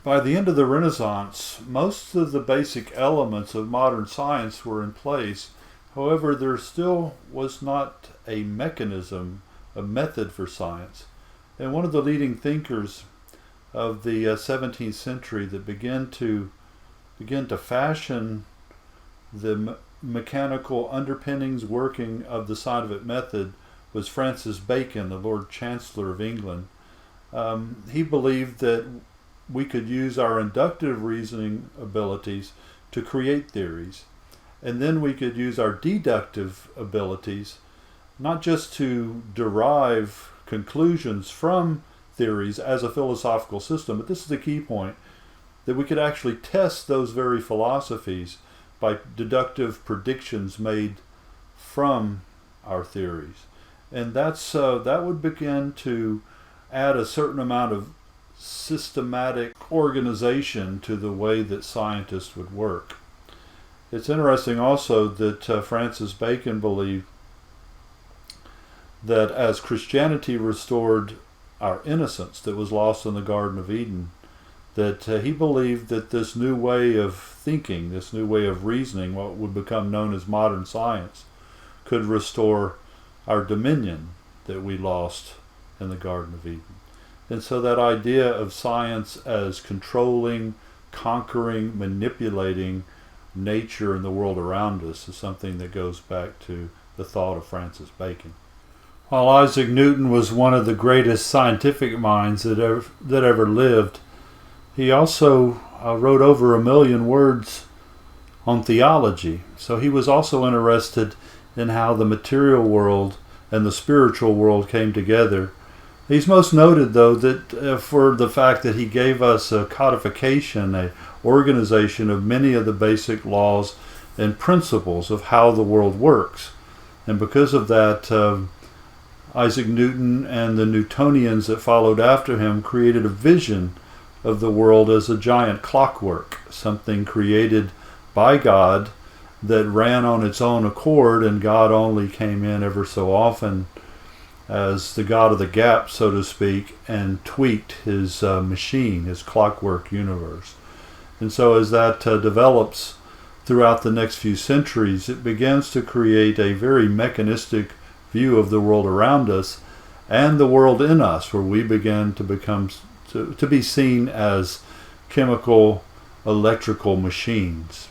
By the end of the Renaissance, most of the basic elements of modern science were in place. However, there still was not a mechanism, a method for science. And one of the leading thinkers of the 17th century that began to fashion the mechanical underpinnings working of the scientific method was Francis Bacon, the Lord Chancellor of England. He believed that we could use our inductive reasoning abilities to create theories, and then we could use our deductive abilities not just to derive conclusions from theories as a philosophical system, but this is the key point, that we could actually test those very philosophies by deductive predictions made from our theories. And that would begin to add a certain amount of systematic organization to the way that scientists would work. It's interesting also that Francis Bacon believed that as Christianity restored our innocence that was lost in the Garden of Eden, that he believed that this new way of thinking, this new way of reasoning, what would become known as modern science, could restore our dominion that we lost in the Garden of Eden. And so that idea of science as controlling, conquering, manipulating nature and the world around us is something that goes back to the thought of Francis Bacon. While Isaac Newton was one of the greatest scientific minds that ever lived, he also wrote over 1 million words on theology. So he was also interested in how the material world and the spiritual world came together. He's most noted, though, that for the fact that he gave us a codification, a organization of many of the basic laws and principles of how the world works. And because of that, Isaac Newton and the Newtonians that followed after him created a vision of the world as a giant clockwork, something created by God that ran on its own accord, and God only came in ever so often as the God of the gap, so to speak, and tweaked his machine, his clockwork universe. And so as that develops throughout the next few centuries, it begins to create a very mechanistic view of the world around us and the world in us, where we begin to become to be seen as chemical, electrical machines.